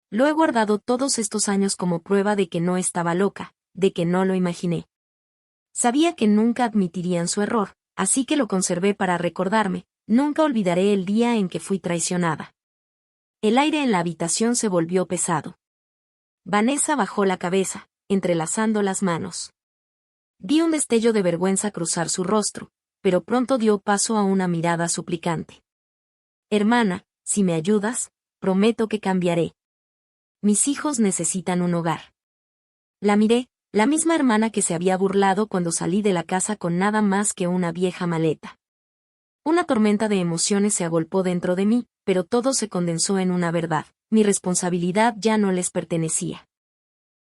Lo he guardado todos estos años como prueba de que no estaba loca, de que no lo imaginé. Sabía que nunca admitirían su error, así que lo conservé para recordarme, Nunca olvidaré el día en que fui traicionada. El aire en la habitación se volvió pesado. Vanessa bajó la cabeza, entrelazando las manos. Vi un destello de vergüenza cruzar su rostro, pero pronto dio paso a una mirada suplicante. Hermana, si me ayudas, prometo que cambiaré. Mis hijos necesitan un hogar. La miré, la misma hermana que se había burlado cuando salí de la casa con nada más que una vieja maleta. Una tormenta de emociones se agolpó dentro de mí, pero todo se condensó en una verdad: mi responsabilidad ya no les pertenecía.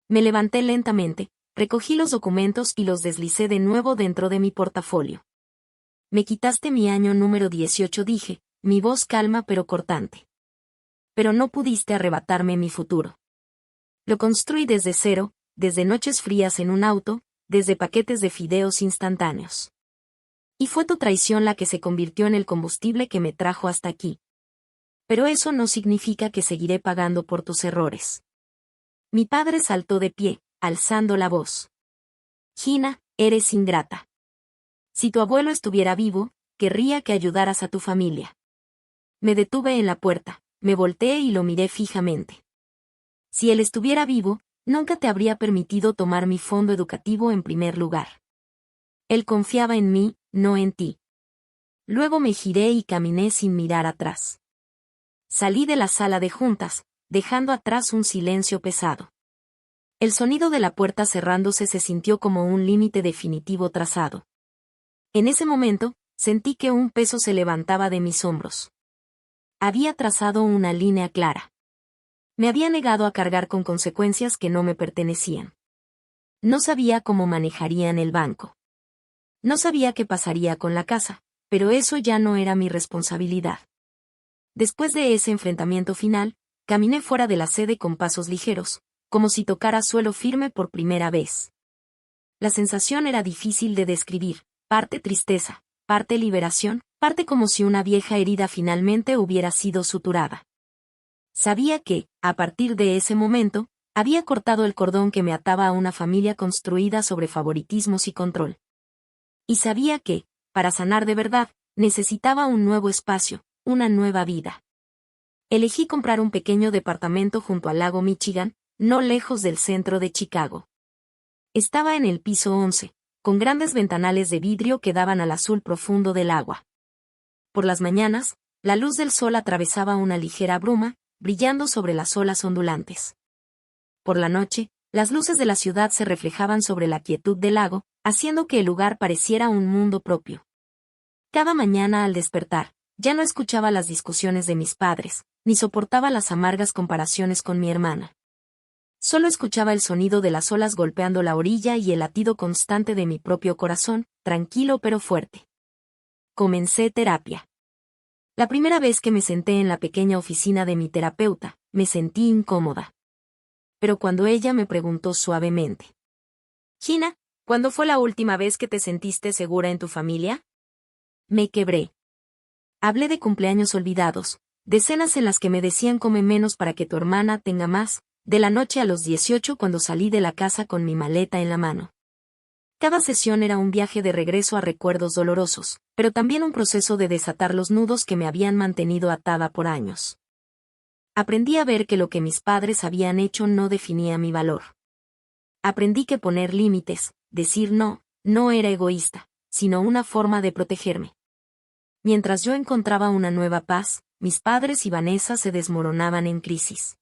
Me levanté lentamente, recogí los documentos y los deslicé de nuevo dentro de mi portafolio. Me quitaste mi año número 18, dije, mi voz calma pero cortante. Pero no pudiste arrebatarme mi futuro. Lo construí desde cero, desde noches frías en un auto, desde paquetes de fideos instantáneos. Y fue tu traición la que se convirtió en el combustible que me trajo hasta aquí. Pero eso no significa que seguiré pagando por tus errores. Mi padre saltó de pie, alzando la voz. Gina, eres ingrata. Si tu abuelo estuviera vivo, querría que ayudaras a tu familia. Me detuve en la puerta, me volteé y lo miré fijamente. Si él estuviera vivo, nunca te habría permitido tomar mi fondo educativo en primer lugar. Él confiaba en mí, no en ti. Luego me giré y caminé sin mirar atrás. Salí de la sala de juntas, dejando atrás un silencio pesado. El sonido de la puerta cerrándose se sintió como un límite definitivo trazado. En ese momento, sentí que un peso se levantaba de mis hombros. Había trazado una línea clara. Me había negado a cargar con consecuencias que no me pertenecían. No sabía cómo manejarían el banco. No sabía qué pasaría con la casa, pero eso ya no era mi responsabilidad. Después de ese enfrentamiento final, caminé fuera de la sede con pasos ligeros, como si tocara suelo firme por primera vez. La sensación era difícil de describir, parte tristeza, parte liberación, parte como si una vieja herida finalmente hubiera sido suturada. Sabía que, a partir de ese momento, había cortado el cordón que me ataba a una familia construida sobre favoritismos y control. Y sabía que, para sanar de verdad, necesitaba un nuevo espacio, una nueva vida. Elegí comprar un pequeño departamento junto al lago Michigan, no lejos del centro de Chicago. Estaba en el piso 11, con grandes ventanales de vidrio que daban al azul profundo del agua. Por las mañanas, la luz del sol atravesaba una ligera bruma, brillando sobre las olas ondulantes. Por la noche, las luces de la ciudad se reflejaban sobre la quietud del lago, haciendo que el lugar pareciera un mundo propio. Cada mañana al despertar, ya no escuchaba las discusiones de mis padres, ni soportaba las amargas comparaciones con mi hermana. Solo escuchaba el sonido de las olas golpeando la orilla y el latido constante de mi propio corazón, tranquilo pero fuerte. Comencé terapia. La primera vez que me senté en la pequeña oficina de mi terapeuta, me sentí incómoda. Pero cuando ella me preguntó suavemente: Gina, ¿cuándo fue la última vez que te sentiste segura en tu familia? Me quebré. Hablé de cumpleaños olvidados, de cenas en las que me decían come menos para que tu hermana tenga más, de la noche a los 18 cuando salí de la casa con mi maleta en la mano. Cada sesión era un viaje de regreso a recuerdos dolorosos, pero también un proceso de desatar los nudos que me habían mantenido atada por años. Aprendí a ver que lo que mis padres habían hecho no definía mi valor. Aprendí que poner límites, decir no, no era egoísta, sino una forma de protegerme. Mientras yo encontraba una nueva paz, mis padres y Vanessa se desmoronaban en crisis.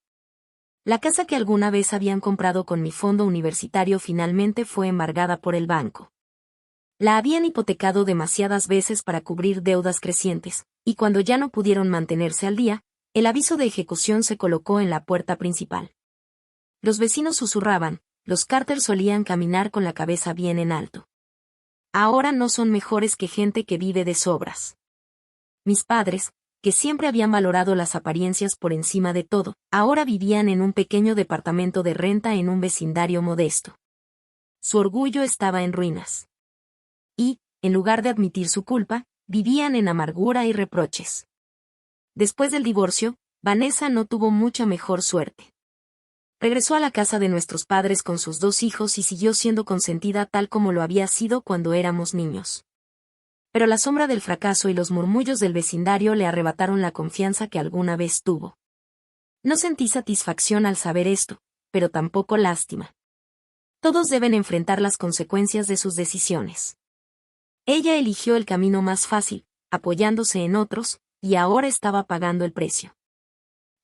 La casa que alguna vez habían comprado con mi fondo universitario finalmente fue embargada por el banco. La habían hipotecado demasiadas veces para cubrir deudas crecientes, y cuando ya no pudieron mantenerse al día, el aviso de ejecución se colocó en la puerta principal. Los vecinos susurraban, los Carter solían caminar con la cabeza bien en alto. Ahora no son mejores que gente que vive de sobras. Mis padres, que siempre habían valorado las apariencias por encima de todo, ahora vivían en un pequeño departamento de renta en un vecindario modesto. Su orgullo estaba en ruinas. Y, en lugar de admitir su culpa, vivían en amargura y reproches. Después del divorcio, Vanessa no tuvo mucha mejor suerte. Regresó a la casa de nuestros padres con sus 2 hijos y siguió siendo consentida tal como lo había sido cuando éramos niños. pero la sombra del fracaso y los murmullos del vecindario le arrebataron la confianza que alguna vez tuvo. No sentí satisfacción al saber esto, pero tampoco lástima. Todos deben enfrentar las consecuencias de sus decisiones. Ella eligió el camino más fácil, apoyándose en otros, y ahora estaba pagando el precio.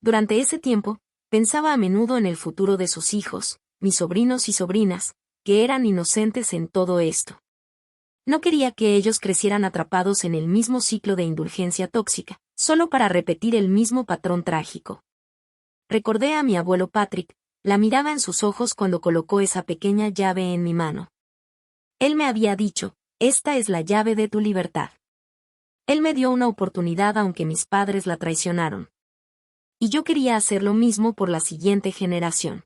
Durante ese tiempo, pensaba a menudo en el futuro de sus hijos, mis sobrinos y sobrinas, que eran inocentes en todo esto. No quería que ellos crecieran atrapados en el mismo ciclo de indulgencia tóxica, solo para repetir el mismo patrón trágico. Recordé a mi abuelo Patrick, la miraba en sus ojos cuando colocó esa pequeña llave en mi mano. Él me había dicho, esta es la llave de tu libertad. Él me dio una oportunidad aunque mis padres la traicionaron. Y yo quería hacer lo mismo por la siguiente generación.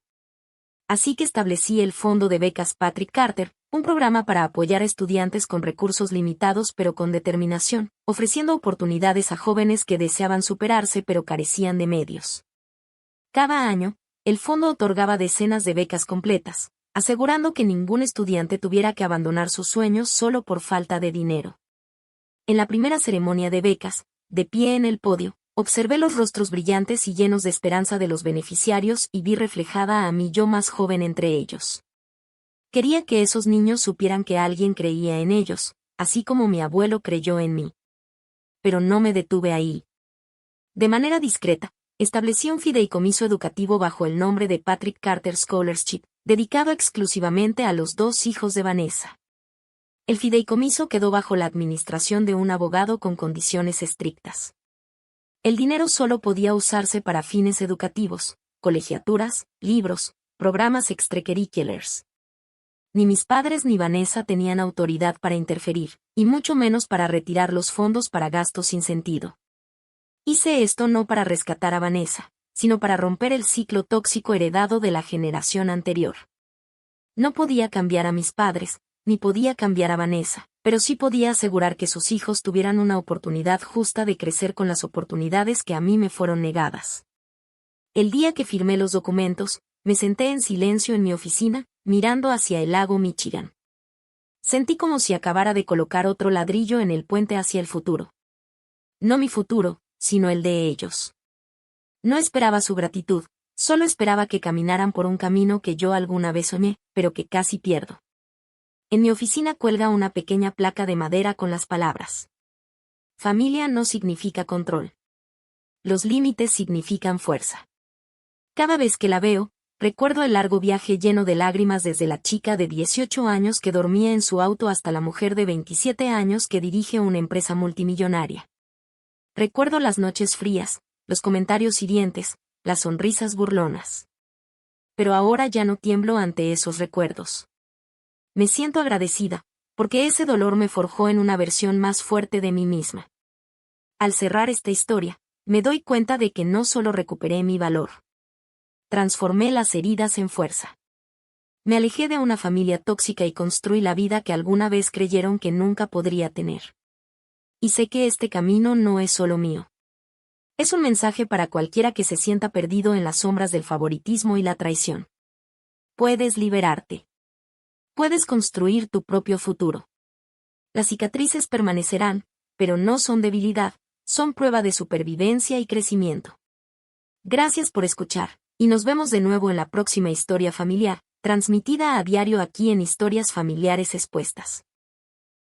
Así que establecí el Fondo de Becas Patrick Carter, un programa para apoyar a estudiantes con recursos limitados pero con determinación, ofreciendo oportunidades a jóvenes que deseaban superarse pero carecían de medios. Cada año, el fondo otorgaba decenas de becas completas, asegurando que ningún estudiante tuviera que abandonar sus sueños solo por falta de dinero. En la primera ceremonia de becas, de pie en el podio, observé los rostros brillantes y llenos de esperanza de los beneficiarios y vi reflejada a mi yo más joven entre ellos. Quería que esos niños supieran que alguien creía en ellos, así como mi abuelo creyó en mí. Pero no me detuve ahí. De manera discreta, establecí un fideicomiso educativo bajo el nombre de Patrick Carter Scholarship, dedicado exclusivamente a los 2 hijos de Vanessa. El fideicomiso quedó bajo la administración de un abogado con condiciones estrictas. El dinero solo podía usarse para fines educativos, colegiaturas, libros, programas extracurriculars. Ni mis padres ni Vanessa tenían autoridad para interferir, y mucho menos para retirar los fondos para gastos sin sentido. Hice esto no para rescatar a Vanessa, sino para romper el ciclo tóxico heredado de la generación anterior. No podía cambiar a mis padres, ni podía cambiar a Vanessa, pero sí podía asegurar que sus hijos tuvieran una oportunidad justa de crecer con las oportunidades que a mí me fueron negadas. El día que firmé los documentos, me senté en silencio en mi oficina, mirando hacia el lago Michigan. Sentí como si acabara de colocar otro ladrillo en el puente hacia el futuro. No mi futuro, sino el de ellos. No esperaba su gratitud, solo esperaba que caminaran por un camino que yo alguna vez soñé, pero que casi pierdo. En mi oficina cuelga una pequeña placa de madera con las palabras: familia no significa control. Los límites significan fuerza. Cada vez que la veo, recuerdo el largo viaje lleno de lágrimas desde la chica de 18 años que dormía en su auto hasta la mujer de 27 años que dirige una empresa multimillonaria. Recuerdo las noches frías, los comentarios hirientes, las sonrisas burlonas. Pero ahora ya no tiemblo ante esos recuerdos. Me siento agradecida, porque ese dolor me forjó en una versión más fuerte de mí misma. Al cerrar esta historia, me doy cuenta de que no solo recuperé mi valor. Transformé las heridas en fuerza. Me alejé de una familia tóxica y construí la vida que alguna vez creyeron que nunca podría tener. Y sé que este camino no es solo mío. Es un mensaje para cualquiera que se sienta perdido en las sombras del favoritismo y la traición. Puedes liberarte. Puedes construir tu propio futuro. Las cicatrices permanecerán, pero no son debilidad, son prueba de supervivencia y crecimiento. Gracias por escuchar, y nos vemos de nuevo en la próxima historia familiar, transmitida a diario aquí en Historias Familiares Expuestas.